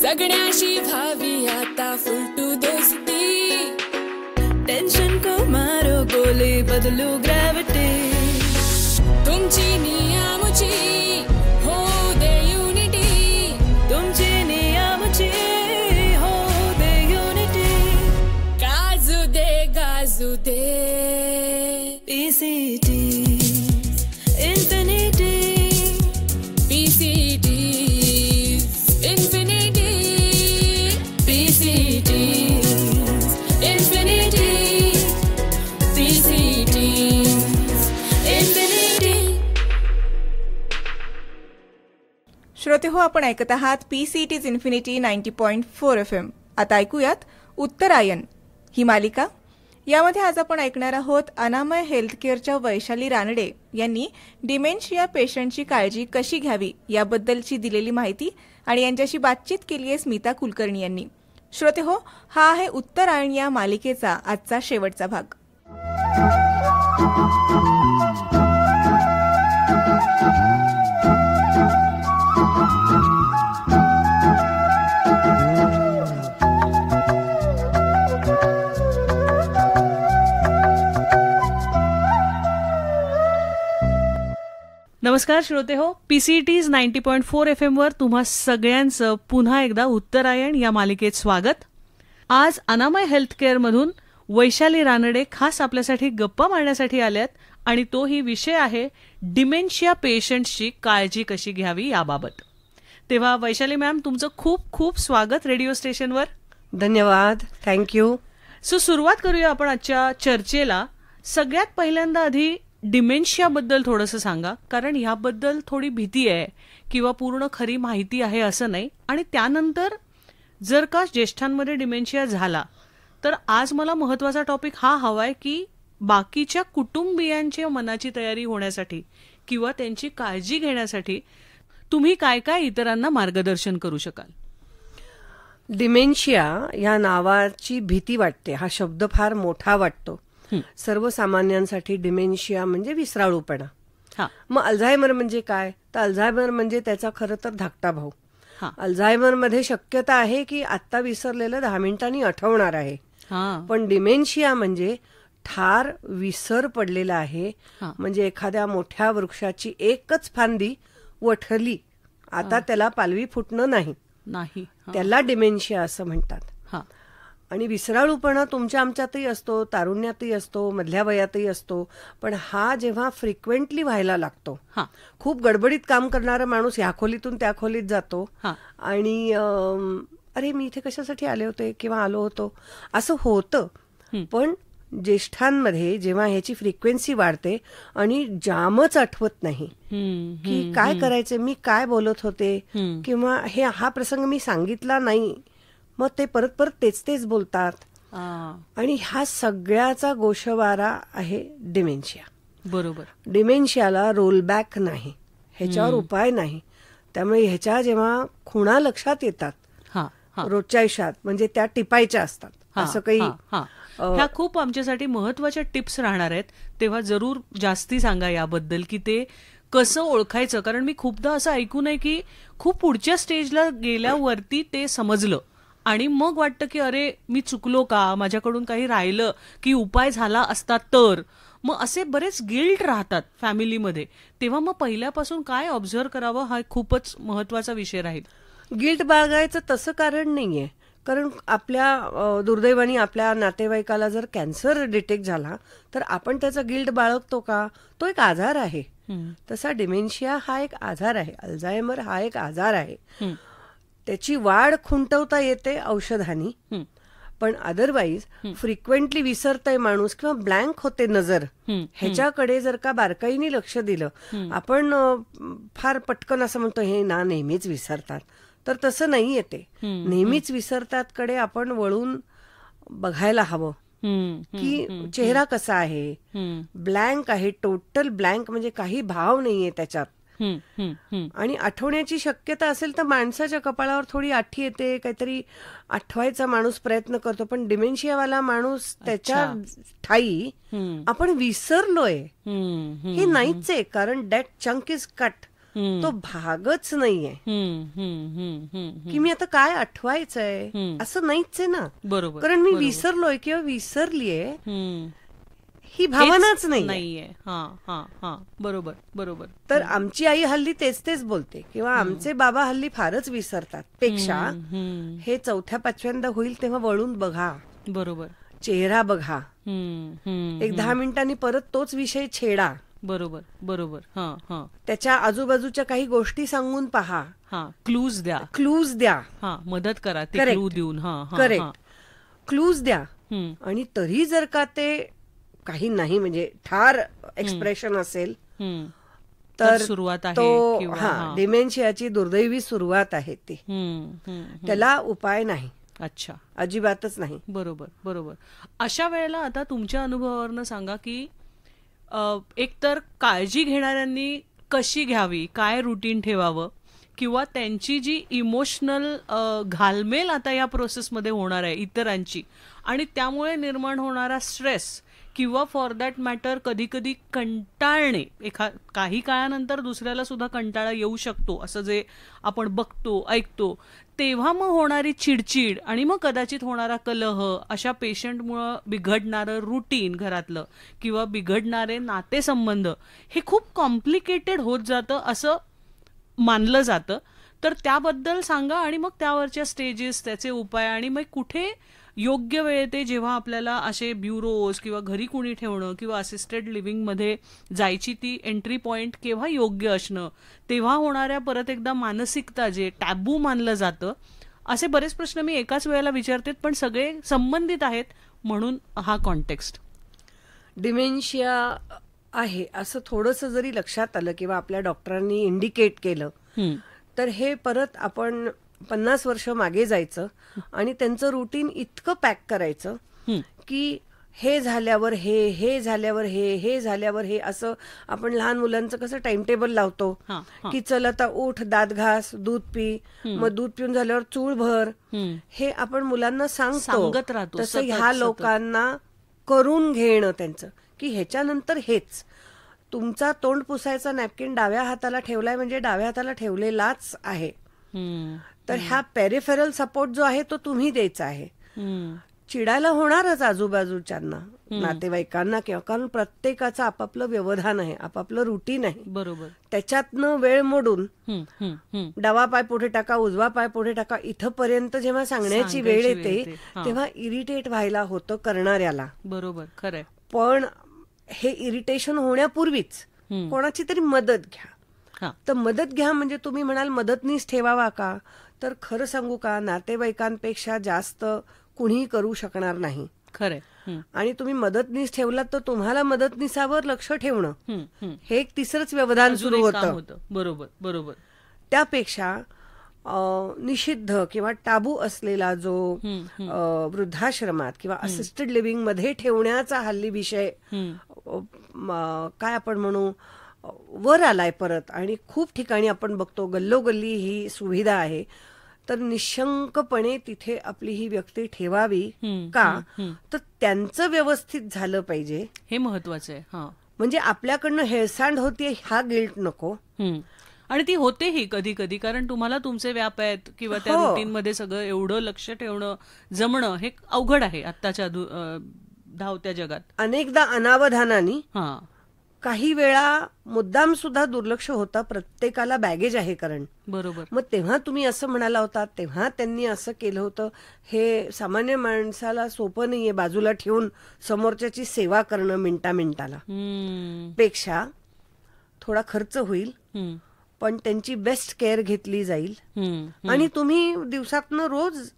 जगण्याशी भावी आता फुलटू दोस्ती, टेंशन को मारो गोले बदलू ग्रॅव्हिटी, तुमची नियमची हो दे युनिटी, तुमची नियमची हो दे युनिटी, गाजू दे PCT Infinity, PCT Infinity, PCT Infinity, PCT Infinity. श्रोते हो, आपण ऐकत आहात PCT इन्फिनिटी 90.4 FM. आता ऐकूयात उत्तरायण ही मालिका. यामध्ये आज आपण ऐकणार आहोत अनामय हेल्थकेअरच्या वैशाली रानडे यांनी डिमेन्शिया पेशंटची काळजी कशी घ्यावी याबद्दलची दिलेली माहिती आणि यांच्याशी बातचीत केली आहे स्मिता कुलकर्णी यांनी. श्रोते हो, हा आहे उत्तरायण या मालिकेचा आजचा शेवटचा भाग. नमस्कार श्रोते हो, PCT's 90.4 FM वर तुम्हा सगळ्यांचं पुन्हा एकदा उत्तरायण या मालिकेत स्वागत. आज अनामय हेल्थकेअर मधून वैशाली रानडे खास आपल्यासाठी गप्पा मारण्यासाठी आल्यात आणि तोही विषय आहे डिमेन्शिया पेशंट्सची काळजी कशी घ्यावी याबाबत. तेव्हा वैशाली मॅम, तुमचं खूप खूप स्वागत रेडिओ स्टेशनवर. धन्यवाद, थँक्यू. सो सुरुवात करूया आपण आजच्या चर्चेला. सगळ्यात पहिल्यांदा आधी डिमेन्शियाबद्दल थोडंसं सांगा, कारण ह्याबद्दल थोडी भीती आहे किंवा पूर्ण खरी माहिती आहे असं नाही. आणि त्यानंतर जर का ज्येष्ठांमध्ये डिमेन्शिया झाला तर आज मला महत्वाचा टॉपिक हा हवाय की बाकीच्या कुटुंबियांच्या मनाची तयारी होण्यासाठी किंवा त्यांची काळजी घेण्यासाठी तुम्ही काय काय इतरांना मार्गदर्शन करू शकाल. डिमेन्शिया या नावाची भीती वाटते, हा शब्द फार मोठा वाटतो. सर्वसामान्यांसाठी डिमेन्शिया म्हणजे विसराळूपणा. मग अल्झायमर म्हणजे काय, तर अल्झायमर म्हणजे त्याचा खरं तर धाकटा भाऊ. अल्झायमर मध्ये शक्यता आहे की आता विसरलेलं 10 मिनिटांनी आठवणार आहे, पण डिमेन्शिया म्हणजे ठार विसर पडलेला आहे. म्हणजे एखाद्या मोठ्या वृक्षाची एकच फांदी वठली, आता त्याला पालवी फुटणं नाही, त्याला डिमेन्शिया असं म्हणतात. आणि विसराळूपणा तुमच्या आमच्यातही असतो, तारुण्यातही असतो, मधल्या वयातही असतो, पण हा जेव्हा फ्रिक्वेंटली व्हायला लागतो, खूप गडबडीत काम करणारा माणूस ह्या खोलीतून त्या खोलीत जातो आणि अरे मी इथे कशासाठी आले होते किंवा आलो होतो असं होतं. पण ज्येष्ठांमध्ये जेव्हा ह्याची फ्रिक्वेन्सी वाढते आणि जामच आठवत नाही की काय करायचं, मी काय बोलत होते किंवा हा प्रसंग मी सांगितला नाही, मग ते परत परत तेच बोलतात. आणि हा सगळ्याचा गोषवारा आहे डिमेन्शिया. बरोबर. डिमेन्शियाला रोलबॅक नाही, ह्याच्यावर उपाय नाही. त्यामुळे ह्याच्या जेव्हा खुणा लक्षात येतात रोजच्या आयुष्यात, म्हणजे त्या टिपायच्या असतात. असं काही ह्या खूप आमच्यासाठी महत्वाच्या टिप्स राहणार आहेत, तेव्हा जरूर जास्ती सांगा याबद्दल की ते कसं ओळखायचं. कारण मी खूपदा असं ऐकून आहे की खूप पुढच्या स्टेजला गेल्यावरती ते समजलं आणि मग वाटतं की अरे मी चुकलो का, माझ्याकडून काही राहिलं की उपाय झाला असता तर. मग असे बरेच गिल्ट राहतात फॅमिलीमध्ये. तेव्हा मग पहिल्यापासून काय ऑब्झर्व करावं हा खूपच महत्वाचा विषय राहील. गिल्ट बाळगायचं तसं कारण नाहीये, कारण आपल्या दुर्दैवाने आपल्या नातेवाईकाला जर कॅन्सर डिटेक्ट झाला तर आपण त्याचा गिल्ट बाळगतो का, तो एक आजार आहे. तसा डिमेन्शिया हा एक आजार आहे, अल्झायमर हा एक आजार आहे. त्याची वाढ खुंटवता येते औषधांनी, पण अदरवाईज फ्रिक्वेंटली विसरतय माणूस किंवा ब्लँक होते नजर, ह्याच्याकडे जर का बारकाईने लक्ष दिलं, आपण फार पटकन असं म्हणतो हे ना नेहमीच विसरतात, तर तसं नाही येते. नेहमीच विसरतात कडे आपण वळून बघायला हवं की चेहरा कसा आहे, ब्लँक आहे, टोटल ब्लँक म्हणजे काही भाव नाहीये त्याच्यात. आणि आठवण्याची शक्यता असेल तर माणसाच्या कपाळावर थोडी आठी येते, काहीतरी आठवायचा माणूस प्रयत्न करतो, पण डिमेन्शियावाला माणूस त्याच्या ठाई आपण विसरलोय हे नाहीच आहे, कारण दॅट चंक इज कट. तो भागच नाहीये. की मी आता काय आठवायचंय असं नाहीच आहे ना. बरोबर. कारण मी विसरलोय किंवा विसरलीये ही भावनाच नाहीये. बरोबर बरोबर. तर आमची आई हल्ली तेच बोलते किंवा आमचे बाबा हल्ली फारच विसरतात पेक्षा हे 4-5व्यांदा होईल तेव्हा वळून बघा. बरोबर. चेहरा बघा. एक 10 मिनिटांनी परत तोच विषय छेडा. बरोबर बरोबर. त्याच्या आजूबाजूच्या काही गोष्टी सांगून पहा. क्लूज द्या. मदत करा ते क्लू देऊन. करेक्ट. क्लूज द्या. आणि तरी जर का ते काही नाही म्हणजे ठार एक्सप्रेशन असेल तर सुरुवात आहे. तो डिमेन्शियाची दुर्दैवी सुरुवात आहे ती. त्याला उपाय नाही. अच्छा. अजिबातच नाही. बरोबर बरोबर. अशा वेळेला आता तुमच्या अनुभवावरनं सांगा की एकतर काळजी घेणाऱ्यांनी कशी घ्यावी, काय रुटीन ठेवावं, किंवा त्यांची जी इमोशनल घालमेल आता या प्रोसेसमध्ये होणार आहे इतरांची आणि त्यामुळे निर्माण होणारा स्ट्रेस किंवा फॉर दॅट मॅटर कधी कधी कंटाळणे, काही काळानंतर दुसऱ्याला सुद्धा कंटाळा येऊ शकतो असं जे आपण बघतो ऐकतो, तेव्हा मग होणारी चिडचिड आणि मग कदाचित होणारा कलह, अशा पेशंटमुळं बिघडणारं रुटीन घरातलं किंवा बिघडणारे नातेसंबंध हे खूप कॉम्प्लिकेटेड होत जातं असं मानलं जातं. तर त्याबद्दल सांगा आणि मग त्यावरच्या स्टेजेस, त्याचे उपाय आणि मग कुठे योग्य वेळ ते जेव्हा आपल्याला असे ब्युरोज किंवा घरी कुणी ठेवणं किंवा असिस्टेड लिव्हिंगमध्ये जायची ती एंट्री पॉइंट केव्हा योग्य असणं, तेव्हा होणाऱ्या परत एकदा मानसिकता जे टॅबू मानलं जातं, असे बरेच प्रश्न मी एकाच वेळेला विचारते पण सगळे संबंधित आहेत म्हणून हा कॉन्टेक्स्ट. डिमेन्शिया आहे असं थोडंसं जरी लक्षात आलं किंवा आपल्या डॉक्टरांनी इंडिकेट केलं तर हे परत आपण 50 वर्ष मागे जायचं आणि त्यांचं रुटीन इतकं पॅक करायचं की हे झाल्यावर हे झाल्यावर हे झाल्यावर हे, असं आपण लहान मुलांचं कसं टाइम टेबल लावतो की चल आता उठ, दात घास, दूध पी, मग दूध पिऊन झाल्यावर चूळ भर, हे आपण मुलांना सांगत राहतो. तसं ह्या लोकांना करून घेणं त्यांचं की ह्याच्यानंतर हेच. तुमचा तोंड पुसायचा नॅपकिन डाव्या हाताला ठेवलाय म्हणजे डाव्या हाताला ठेवलेलाच आहे. तर ह्या पेरिफेरल सपोर्ट जो आहे तो तुम्ही द्यायचा आहे. चिडायला होणारच आजूबाजूच्यांना, नातेवाईकांना किंवा, कारण प्रत्येकाचं आपापलं व्यवधान आहे, आपापलं रुटीन आहे. बरोबर. त्याच्यातनं वेळ मोडून डावा पाय पुढे टाका, उजवा पाय पुढे टाका, इथपर्यंत जेव्हा सांगण्याची वेळ येते तेव्हा इरिटेट व्हायला होतं करणाऱ्याला. बरोबर, खरंय. पण हे इरिटेशन होण्यापूर्वीच कोणाची तरी मदत घ्या. तर मदत घ्या म्हणजे तुम्ही म्हणाल मदतनीस ठेवावा का, तर खरं सांगू का, नातेवाईकांपेक्षा जास्त कुणीही करू शकणार नाही. खरंय. आणि तुम्ही मदतनीस ठेवलात तर तुम्हाला मदतनीसावर लक्ष ठेवणं हे एक तिसरंच व्यवधान सुरू होतं. बरोबर बरोबर. त्यापेक्षा निषिद्ध किंवा टाबू असलेला जो वृद्धाश्रमात किंवा असिस्टेड लिव्हिंग मध्ये ठेवण्याचा हल्ली विषय काय आपण म्हणू वर आलाय परत, आणि खूप ठिकाणी आपण बघतो गल्लोगल्ली ही सुविधा आहे. तर निशंकपणे तिथे आपली ही व्यक्ती ठेवावी का, तर त्यांचं व्यवस्थित झालं पाहिजे, हे महत्वाचं आहे. म्हणजे आपल्याकडनं हेळसांड होतीये हा गिल्ट नको. आणि ती होतेही कधी कधी, कारण तुम्हाला तुमचे व्याप आहेत किंवा त्या रुटीन मध्ये सगळं एवढं लक्ष ठेवणं जमणं हे अवघड आहे आत्ताच्या धावत्या जगात. अनेकदा अनावधानाने काही वेळा मुद्दाम सुद्धा दुर्लक्ष होतं. प्रत्येकाला बॅगेज आहे कारण. बरोबर. मग तेव्हा तुम्ही असं म्हणाला होता, तेव्हा त्यांनी असं केलं होतं, हे सामान्य माणसाला सोपं नाहीये बाजूला ठेवून समोरच्याची सेवा करणं मिनिटाला. पेक्षा थोडा खर्च होईल पण त्यांची बेस्ट केअर घेतली जाईल आणि तुम्ही दिवसातनं रोज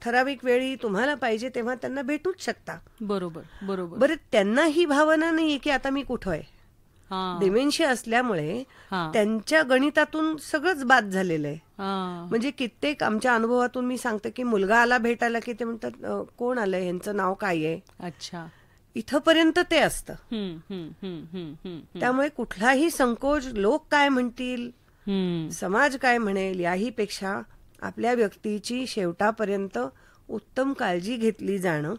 ठराविक वेळी तुम्हाला पाहिजे तेव्हा त्यांना भेटूच शकता. बरोबर बरोबर. बरं, त्यांना ही भावना नाहीये की आता मी कुठं आहे. डिमेन्शिया असल्यामुळे त्यांच्या गणितातून सगळंच बाद झालेलं आहे. म्हणजे कित्येक आमच्या अनुभवातून मी सांगते की मुलगा आला भेटायला की ते म्हणतात कोण आलंय, यांचं नाव काय आहे. अच्छा. इथपर्यंत ते असतं. त्यामुळे कुठलाही संकोच, लोक काय म्हणतील, समाज काय म्हणेल, याही पेक्षा आपल्या व्यक्तीची शेवटापर्यंत उत्तम काळजी घेतली जाणं,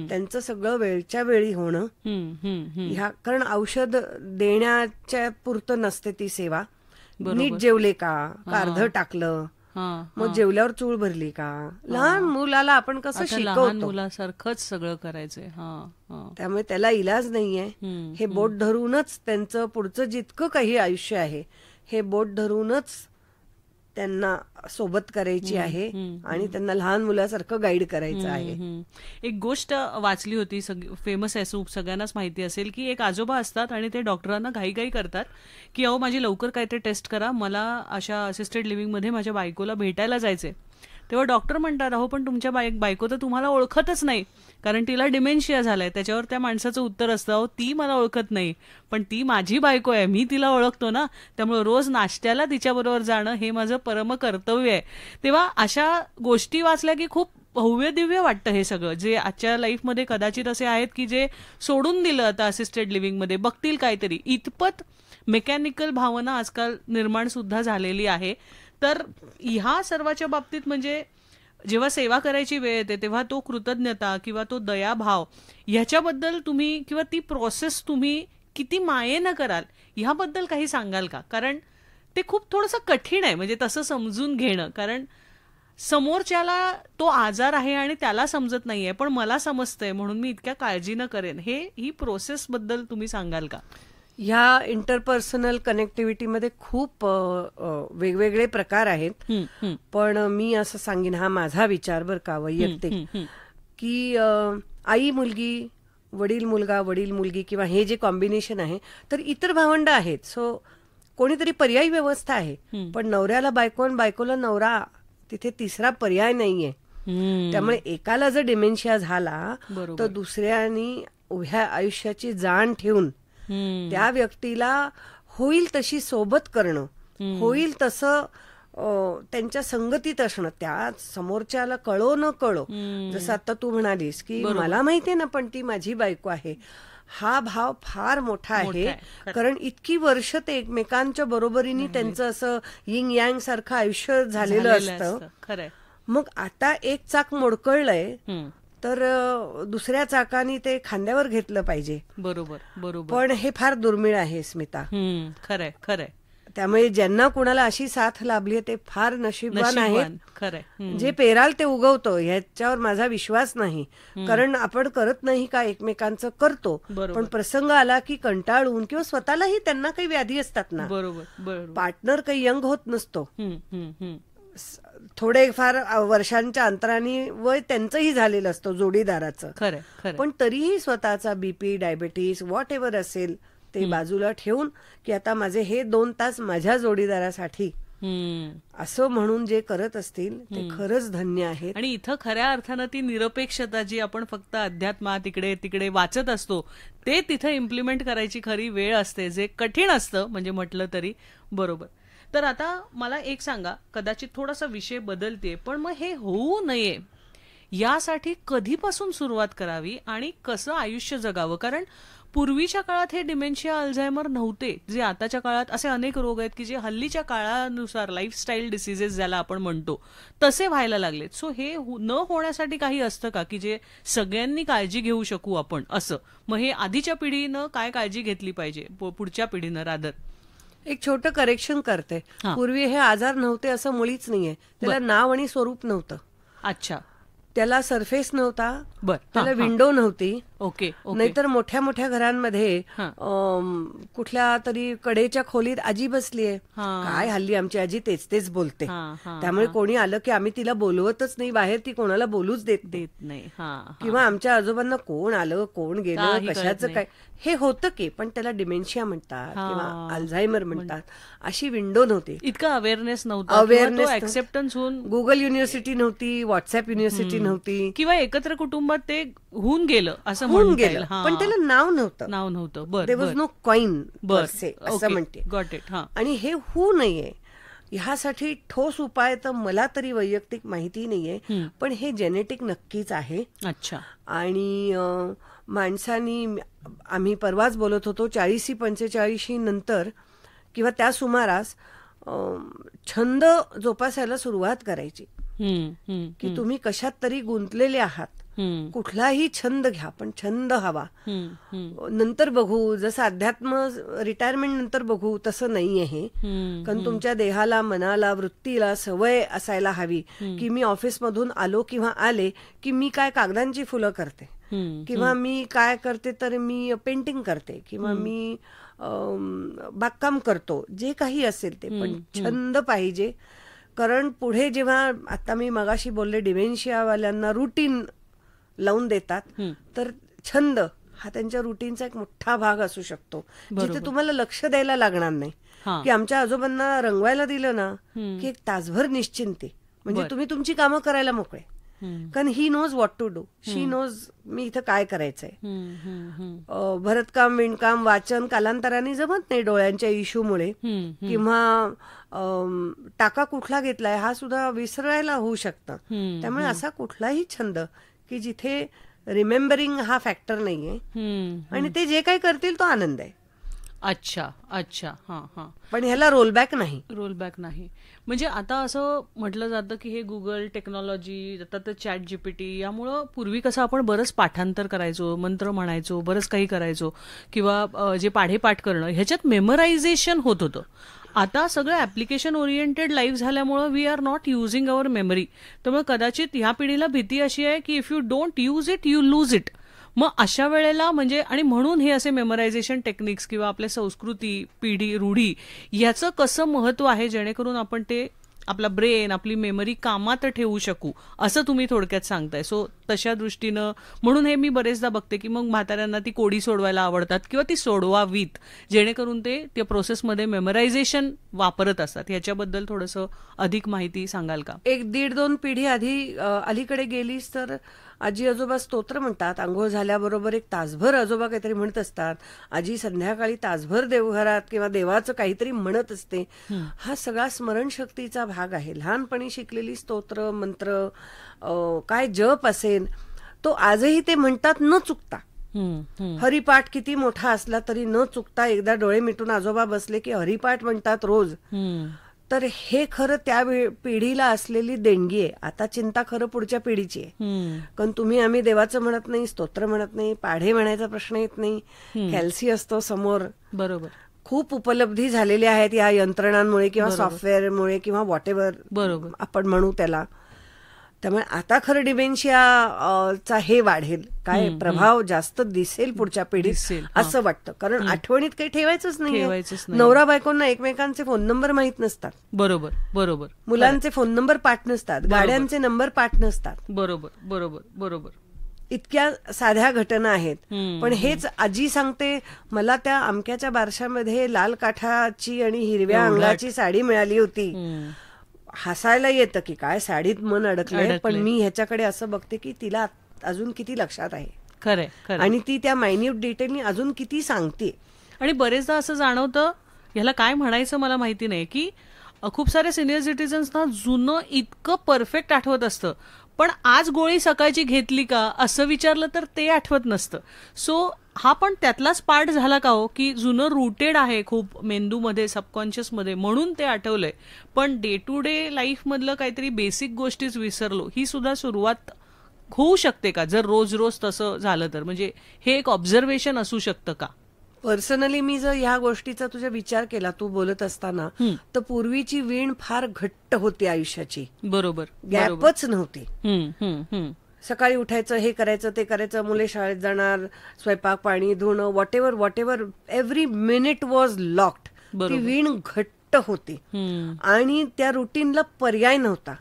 त्यांचं सगळं वेळच्या वेळी होणं, ह्या कारण औषध देण्याच्या पुरतं नसते ती सेवा, नीट जेवले का अर्ध टाकलं, मग जेवल्यावर चूळ भरली का, लहान मुलाला आपण कसं शिकवतो मुलासारखंच सगळं करायचंय. त्यामुळे त्याला इलाज नाहीये. हे बोट धरूनच त्यांचं पुढचं जितकं काही आयुष्य आहे हे बोट धरूनच त्यांना सोबत करायची आहे आणि त्यांना लहान मुलासारखं गाईड करायचं आहे. एक गोष्ट वाचली होती, फेमस आहे, सगळ्यांनाच माहिती असेल, की एक आजोबा असतात आणि ते डॉक्टरांना घाईघाई करतात की अहो माझी लवकर काहीतरी टेस्ट करा, मला अशा असिस्टेड लिव्हिंग मध्ये माझ्या बायकोला भेटायला जायचंय. तेव्हा डॉक्टर म्हणतात अहो पण तुमच्या बायको तर तुम्हाला ओळखतच नाही, कारण तिला डिमेन्शिया झालाय. त्याच्यावर त्या माणसाचं उत्तर असतं अहो ती मला ओळखत नाही, पण ती माझी बायको आहे, मी तिला ओळखतो ना, त्यामुळे रोज नाश्त्याला तिच्याबरोबर जाणं हे माझं परम कर्तव्य आहे. तेव्हा अशा गोष्टी वाचल्या की खूप भव्य दिव्य वाटतं हे सगळं, जे आजच्या लाईफमध्ये कदाचित असे आहेत की जे सोडून दिलं आता असिस्टेड लिव्हिंगमध्ये, बघतील काहीतरी. इतपत मेकॅनिकल भावना आजकाल निर्माण सुद्धा झालेली आहे. तर ह्या सर्वाच्या बाबतीत म्हणजे जेव्हा सेवा करायची वेळ येते तेव्हा तो कृतज्ञता किंवा तो दयाभाव ह्याच्याबद्दल तुम्ही किंवा ती प्रोसेस तुम्ही किती मायेनं कराल ह्याबद्दल काही सांगाल का? कारण ते खूप थोडंसं कठीण आहे म्हणजे तसं समजून घेणं, कारण समोरच्याला तो आजार आहे आणि त्याला समजत नाहीये, पण मला समजतंय म्हणून मी इतक्या काळजीनं करेन. ही प्रोसेस बद्दल तुम्ही सांगाल का? ह्या इंटरपर्सनल कनेक्टिव्हिटीमध्ये खूप वेगवेगळे प्रकार आहेत, पण मी असं सांगेन, हा माझा विचार बरं का वैयक्तिक, की आई मुलगी, वडील मुलगा, वडील मुलगी किंवा हे जे कॉम्बिनेशन आहे, तर इतर भावंड आहेत, सो कोणीतरी पर्यायी व्यवस्था आहे, पण नवऱ्याला बायको आणि बायकोला नवरा, तिथे तिसरा पर्याय नाहीये. त्यामुळे एकाला जर डिमेन्शिया झाला तर दुसऱ्यानी उभ्या आयुष्याची जाण ठेवून त्या व्यक्तीला होईल तशी सोबत करणं, होईल तसं त्यांच्या संगतीत असणं, त्या समोरच्याला कळो न कळो, जसं आता तू म्हणालीस की मला माहितीये ना पण ती माझी बायको आहे, हा भाव फार मोठा आहे. कारण इतकी वर्ष ते एकमेकांच्या बरोबरीने त्यांचं असं यिंग यांग सारखं आयुष्य झालेलं असतं. मग आता एक चाक मोडकळलंय तर दुसऱ्या चाकाने ते खांद्यावर घेतलं पाहिजे. बरोबर बरोबर. पण हे फार दुर्मिळ आहे स्मिता. खरंय खरंय. त्यामुळे ज्यांना कुणाला अशी साथ लाभली ते फार नशीबवान आहेत. खरंय. जे पेराल ते उगवतो ह्याच्यावर माझा विश्वास नाही, कारण आपण करत नाही का एकमेकांचं करतो, पण प्रसंग आला की कंटाळून किंवा स्वतःलाही त्यांना काही व्याधी असतात ना, बरोबर, पार्टनर काही यंग होत नसतो, थोडे फार वर्षांच्या अंतराने वय त्यांचंही झालेलं असतं जोडीदाराचं. पण तरीही स्वतःचा बीपी, डायबिटीस, व्हॉट एव्हर असेल ते बाजूला ठेवून की आता माझे हे 2 तास माझ्या जोडीदारासाठी असं म्हणून जे करत असतील ते खरंच धन्य आहेत. आणि इथं खऱ्या अर्थानं ती निरपेक्षता जी आपण फक्त अध्यात्मात तिकडे तिकडे वाचत असतो ते तिथं इम्प्लिमेंट करायची खरी वेळ असते, जे कठीण असतं म्हणजे म्हटलं तरी. बरोबर. तर आता मला एक सांगा, कदाचित थोडासा विषय बदलते, पण मग हे होऊ नये यासाठी कधीपासून सुरुवात करावी आणि कसं आयुष्य जगावं? कारण पूर्वीच्या काळात हे डिमेन्शिया, अल्झायमर नव्हते, जे आताच्या काळात असे अनेक रोग आहेत की जे हल्लीच्या काळानुसार लाईफस्टाईल डिसीजेस ज्याला आपण म्हणतो तसे व्हायला लागलेत. सो हे न होण्यासाठी काही असतं का की जे सगळ्यांनी काळजी घेऊ शकू आपण असं? मग हे आधीच्या पिढीनं काय काळजी घेतली पाहिजे, पुढच्या पिढीनं रादर? एक छोटं करेक्शन करते. पूर्वी हे आजार नव्हते असं मुळीच नाहीये. त्याला नाव आणि स्वरूप नव्हतं. अच्छा. त्याला सरफेस नव्हता, त्याला विंडो नव्हती. ओके. नाहीतर मोठ्या मोठ्या घरांमध्ये कुठल्या तरी कडेच्या खोलीत आजी बसलीये, काय हल्ली आमची आजी तेच तेच बोलते, त्यामुळे कोणी आलं की आम्ही तिला बोलवतच नाही बाहेर, ती कोणाला बोलूच देत नाही. किंवा आमच्या आजोबांना कोण आलं कोण गेलं कशाचं काय हे होतं की, पण त्याला डिमेन्शिया म्हणतात किंवा अल्झायमर म्हणतात, अशी विंडो नव्हती. इतका अवेअरनेस नव्हता, ऍक्सेप्टन्स होऊन गुगल युनिव्हर्सिटी नव्हती, व्हॉट्सअप युनिव्हर्सिटी नव्हती, किंवा एकत्र कुटुंबात ते होऊन गेलं असं होऊन गेलं, पण त्याला नाव नव्हतं. देयर वॉज नो कॉइन असं म्हणते. Got it. आणि हे होऊ नये ह्यासाठी ठोस उपाय तर मला तरी वैयक्तिक माहिती नाहीये, पण हे जेनेटिक नक्कीच आहे. अच्छा. आणि माणसांनी, आम्ही परवाच बोलत होतो, 40-45 नंतर किंवा त्या सुमारास छंद जोपासायला सुरुवात करायची, की तुम्ही कशात तरी गुंतलेले आहात कुठलाही छंद घ्या, पण छंद हवा. नंतर बघू, जसं अध्यात्म रिटायरमेंट नंतर बघू तसं नाहीये हे. कारण तुमच्या देहाला, मनाला, वृत्तीला सवय असायला हवी की मी ऑफिसमधून आलो किंवा आले की मी काय कागदांची फुलं करते, किंवा मी काय करते तर मी पेंटिंग करते, किंवा मी बागकाम करतो, जे काही असेल ते. पण छंद पाहिजे. कारण पुढे जेव्हा, आता मी मगाशी बोलले, डिमेन्शियावाल्यांना रुटीन लावून देतात, तर छंद हा त्यांच्या रुटीनचा एक मोठा भाग असू शकतो, जिथे तुम्हाला लक्ष द्यायला लागणार नाही. की आमच्या आजोबांना रंगवायला दिलं ना की एक तासभर निश्चिंती, म्हणजे तुम्ही तुमची कामं करायला मोकळे. कारण he knows what to do, she knows मी इथं काय करायचंय. भरतकाम, विणकाम, वाचन कालांतराने जमत नाही डोळ्यांच्या इश्यूमुळे, किंवा टाका कुठला घेतलाय हा सुद्धा विसरायला होऊ शकतं. त्यामुळे असा कुठलाही छंद की जिथे रिमेंबरिंग हा फॅक्टर नाहीये, आणि ते जे काही करतील तो आनंद आहे. अच्छा अच्छा. हा हा. पण ह्याला रोलबॅक नाही. रोलबॅक नाही. म्हणजे आता असं म्हटलं जातं की हे गुगल टेक्नॉलॉजी, आता तर चॅट जीपीटी, यामुळं पूर्वी कसं आपण बरंच पाठांतर करायचो, मंत्र म्हणायचो, बरंच काही करायचो, किंवा जे पाढेपाठ करणं, ह्याच्यात मेमरायझेशन होत होतं. आता सगळं ऍप्लिकेशन ओरिएंटेड लाईफ झाल्यामुळं we are not using our memory. त्यामुळे कदाचित ह्या पिढीला भीती अशी आहे की if you don't use it you lose it. मग अशा वेळेला म्हणजे, आणि म्हणून हे असे मेमरायझेशन टेक्निक्स किंवा आपल्या संस्कृती, पिढी, रूढी याचं कसं महत्व आहे, जेणेकरून आपण ते आपला ब्रेन, आपली मेमरी कामात ठेवू शकू, असं तुम्ही थोडक्यात सांगताय. सो तशा दृष्टीनं म्हणून हे मी बरेचदा बघते की मग म्हाताऱ्यांना ती कोडी सोडवायला आवडतात, किंवा ती सोडवावीत, जेणेकरून ते त्या प्रोसेसमध्ये मेमरायझेशन वापरत असतात. ह्याच्याबद्दल थोडंसं अधिक माहिती सांगाल का? 1-1.5-2 पिढी अलीकडे गेलीस तर आजी आजोबा स्तोत्र म्हणतात. आंघोळ झाल्याबरोबर एक तासभर आजोबा काहीतरी म्हणत असतात. आजी संध्याकाळी तासभर देवघरात किंवा देवाचं काहीतरी म्हणत असते. हा सगळा स्मरणशक्तीचा भाग आहे. लहानपणी शिकलेली स्तोत्र, मंत्र, काय जप असेल तो आजही ते म्हणतात न चुकता. हरिपाठ किती मोठा असला तरी न चुकता एकदा डोळे मिटून आजोबा बसले की हरिपाठ म्हणतात रोज. तर हे खरं त्या पिढीला असलेली देणगी आहे. आता चिंता खरं पुढच्या पिढीची आहे. कारण तुम्ही आम्ही देवाचं म्हणत नाही, स्तोत्र म्हणत नाही, पाढे म्हणायचा प्रश्न येत नाही, कॅल्सी असतो समोर. बरोबर. खूप उपलब्धी झालेल्या आहेत या यंत्रणांमुळे किंवा सॉफ्टवेअरमुळे किंवा व्हॉटेवर बरोबर आपण म्हणू त्याला. त्यामुळे आता खरं डिमेन्शियाचा हे वाढेल, काय प्रभाव जास्त दिसेल पुढच्या पिढीत असं वाटतं. कारण आठवणीत काही ठेवायचंच नाही. नवरा बायकोंना एकमेकांचे फोन नंबर माहित नसतात. बरोबर बरोबर. मुलांचे फोन नंबर पाठ नसतात, गाड्यांचे नंबर पाठ नसतात. बरोबर बरोबर बरोबर. इतक्या साध्या घटना आहेत. पण हेच आजी सांगते, मला त्या अमक्याच्या बारशामध्ये लाल काठाची आणि हिरव्या अंगाची साडी मिळाली होती. हसायला येतं की काय साडीत मन अडकलंय, पण मी ह्याच्याकडे असं बघते की तिला अजून किती लक्षात आहे. खरंय. आणि ती त्या मायन्यूट डिटेलनी अजून किती सांगते. आणि बरेचदा असं जाणवतं, ह्याला काय म्हणायचं मला माहिती नाही, की खूप सारे सिनियर सिटीजन्सना जुनं इतकं परफेक्ट आठवत असतं, पण आज गोळी सकाळची घेतली का असं विचारलं तर ते आठवत नसतं. सो हा पण त्यातलाच पार्ट झाला का हो, की जुनं रुटेड आहे खूप मेंदूमध्ये, सबकॉन्शियसमध्ये, म्हणून ते आठवलंय. पण डे टू डे लाईफ मधलं काहीतरी बेसिक गोष्टीच विसरलो, ही सुद्धा सुरुवात होऊ शकते का जर रोज रोज तसं झालं तर? म्हणजे हे एक ऑब्झर्वेशन असू शकतं का? पर्सनली मी जर ह्या गोष्टीचा तुझा विचार केला तू बोलत असताना, तर पूर्वीची वीण फार घट्ट होती आयुष्याची. बरोबर. गॅपच नव्हती. सकाळी उठायचं, हे करायचं, ते करायचं, मुले शाळेत जाणार, स्वयंपाक पाणी धुणं, whatever every minute was locked. ती वीण घट्ट होती आणि त्या रुटीनला पर्याय नव्हता.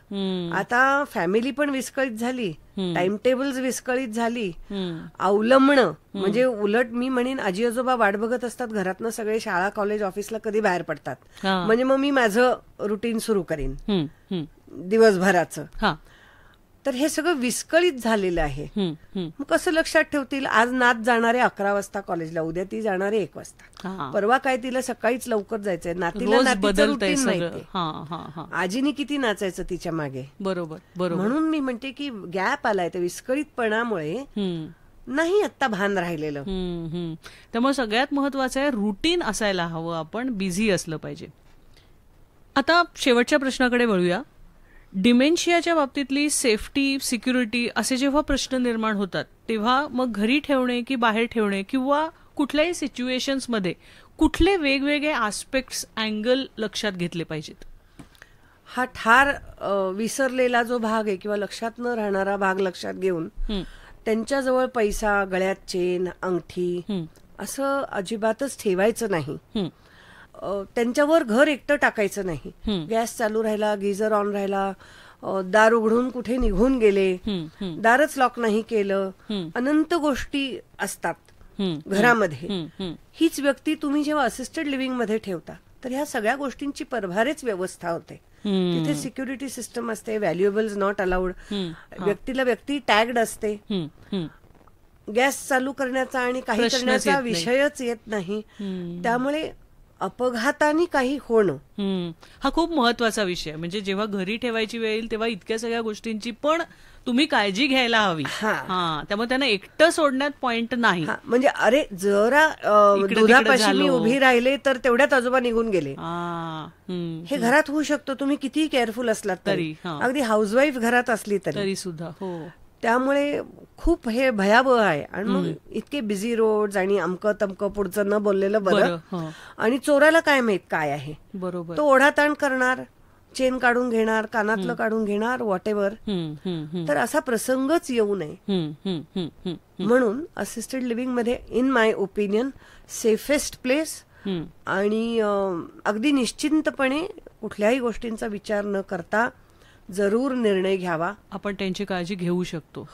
आता फॅमिली पण विस्कळीत झाली, टाइम टेबल्स विस्कळीत झाली, अवलंबणं म्हणजे उलट मी म्हणेन आजी आजोबा वाट बघत असतात घरातनं सगळे शाळा कॉलेज ऑफिसला कधी बाहेर पडतात, म्हणजे मग मी माझं रुटीन सुरू करीन दिवसभराचं. तर हे सगळं विस्कळीत झालेलं आहे. मग कसं लक्षात ठेवतील? आज नात जाणारे 11 वाजता कॉलेजला, उद्या ती जाणारे 1 वाजता, परवा काय तिला सकाळीच लवकर जायचंय, नातीला नातीचं रुटीन माहिती, आजीनी किती नाचायचं तिच्या मागे. बरोबर. म्हणून मी म्हणते की गॅप आलाय त्या विस्कळीतपणामुळे, नाही आता भान राहिलेलं. त्यामुळे सगळ्यात महत्वाचं आहे रुटीन असायला हवं, आपण बिझी असलं पाहिजे. आता शेवटच्या प्रश्नाकडे वळूया. डिमेन्शियाच्या बाबतीतली सेफ्टी, सिक्युरिटी असे जेव्हा प्रश्न निर्माण होतात तेव्हा मग घरी ठेवणे की बाहेर ठेवणे किंवा कुठल्याही सिच्युएशन्समध्ये कुठले वेगवेगळे आस्पेक्ट्स, अँगल लक्षात घेतले पाहिजेत? हा ठार विसरलेला जो भाग आहे किंवा लक्षात न राहणारा भाग लक्षात घेऊन त्यांच्याजवळ पैसा, गळ्यात चेन, अंगठी असं अजिबातच ठेवायचं नाही. त्यांच्यावर घर एकटं टाकायचं नाही. गॅस चालू राहिला, गिझर ऑन राहिला, दार उघडून कुठे निघून गेले, दारच लॉक नाही केलं, अनंत गोष्टी असतात घरामध्ये. हीच व्यक्ती तुम्ही जेव्हा असिस्टेड लिव्हिंग मध्ये ठेवता तर ह्या सगळ्या गोष्टींची परभारेच व्यवस्था होते. तिथे सिक्युरिटी सिस्टम असते, व्हॅल्युएबल्स नॉट अलाउड, व्यक्तीला व्यक्ती टॅग्ड असते, गॅस चालू करण्याचा आणि काही करण्याचा विषयच येत नाही. त्यामुळे अपघाताने काही होणं हा खूप महत्वाचा विषय. म्हणजे जेव्हा घरी ठेवायची वेळ येईल तेव्हा इतक्या सगळ्या गोष्टींची पण तुम्ही काळजी घ्यायला हवी. त्यामुळे त्यांना एकटं सोडण्यात पॉइंट नाही. म्हणजे अरे जरा दुधापाशी मी उभी राहिले तर तेवढ्यात आजोबा निघून गेले, हे घरात होऊ शकतं. तुम्ही कितीही केअरफुल असलात तरी, अगदी हाऊसवाईफ घरात असली तरी सुद्धा. त्यामुळे खूप हे भयावह आहे. आणि मग इतके बिझी रोड्स आणि अमकं तमकं पुढचं न बोललेलं बरं. आणि चोराला काय माहित काय आहे, बरोबर, तो ओढाताण करणार, चेन काढून घेणार, कानातलं काढून घेणार, व्हॉटेवर. तर असा प्रसंगच येऊ नये म्हणून असिस्टेड लिव्हिंग मध्ये in my opinion safest place. आणि अगदी निश्चिंतपणे कुठल्याही गोष्टींचा विचार न करता जरूर निर्णय घ्यावा. आपण त्यांची काळजी घेऊ शकतो.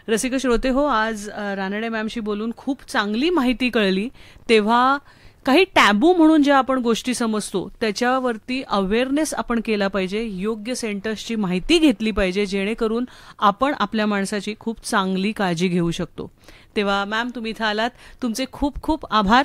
रसिक श्रोते हो, आज रानडे मॅमशी बोलून खूप चांगली माहिती कळली. तेव्हा काही टॅबू म्हणून ज्या आपण गोष्टी समजतो त्याच्यावरती अवेअरनेस आपण केला पाहिजे, योग्य सेंटर्सची माहिती घेतली पाहिजे, जेणेकरून आपण आपल्या माणसाची खूप चांगली काळजी घेऊ शकतो. तेव्हा मॅम, तुम्ही इथं आलात, तुमचे खूप खूप आभार.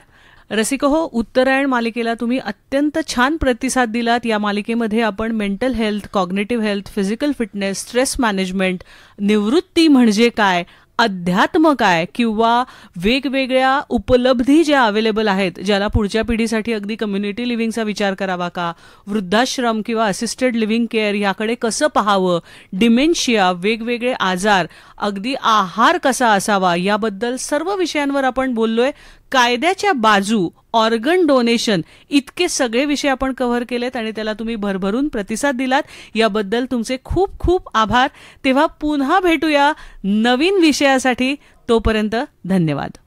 रसिक हो, उत्तरायण मालिकेला तुम्ही अत्यंत छान प्रतिसाद दिलात. या मालिकेमध्ये आपण mental health, cognitive health, physical fitness, stress management, निवृत्ती म्हणजे काय, अध्यात्म काय, किंवा वेगवेगळ्या उपलब्धी ज्या अवेलेबल आहेत, ज्याला पुढच्या पिढीसाठी अगदी कम्युनिटी लिव्हिंगचा विचार करावा का, वृद्धाश्रम किंवा असिस्टेड लिव्हिंग केअर याकडे कसं पाहावं, डिमेन्शिया, वेगवेगळे आजार, अगदी आहार कसा असावा, याबद्दल सर्व विषयांवर आपण बोललोय. कायद्याच्या बाजू, ऑर्गन डोनेशन, इतके सगळे विषय आपण कव्हर केलेत आणि त्याला तुम्ही भरभरून प्रतिसाद दिलात. याबद्दल तुमचे खूप खूप आभार. तेव्हा पुन्हा भेटूया नवीन विषयासाठी. तोपर्यंत धन्यवाद.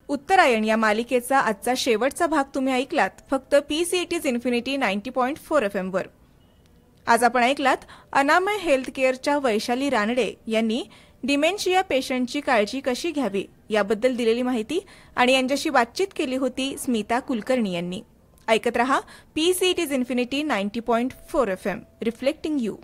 उत्तरायण या मालिकेचा आजचा शेवटचा भाग तुम्ही ऐकलात फक्त PCET's इन्फिनिटी 90.4 FM वर. आज आपण ऐकलात अनामय हेल्थ केअरच्या वैशाली रानडे यांनी डिमेन्शिया पेशंटची काळजी कशी घ्यावी याबद्दल दिलेली माहिती आणि यांच्याशी बातचीत केली होती स्मिता कुलकर्णी यांनी. ऐकत रहा PCET's infinity 90.4 FM, reflecting you.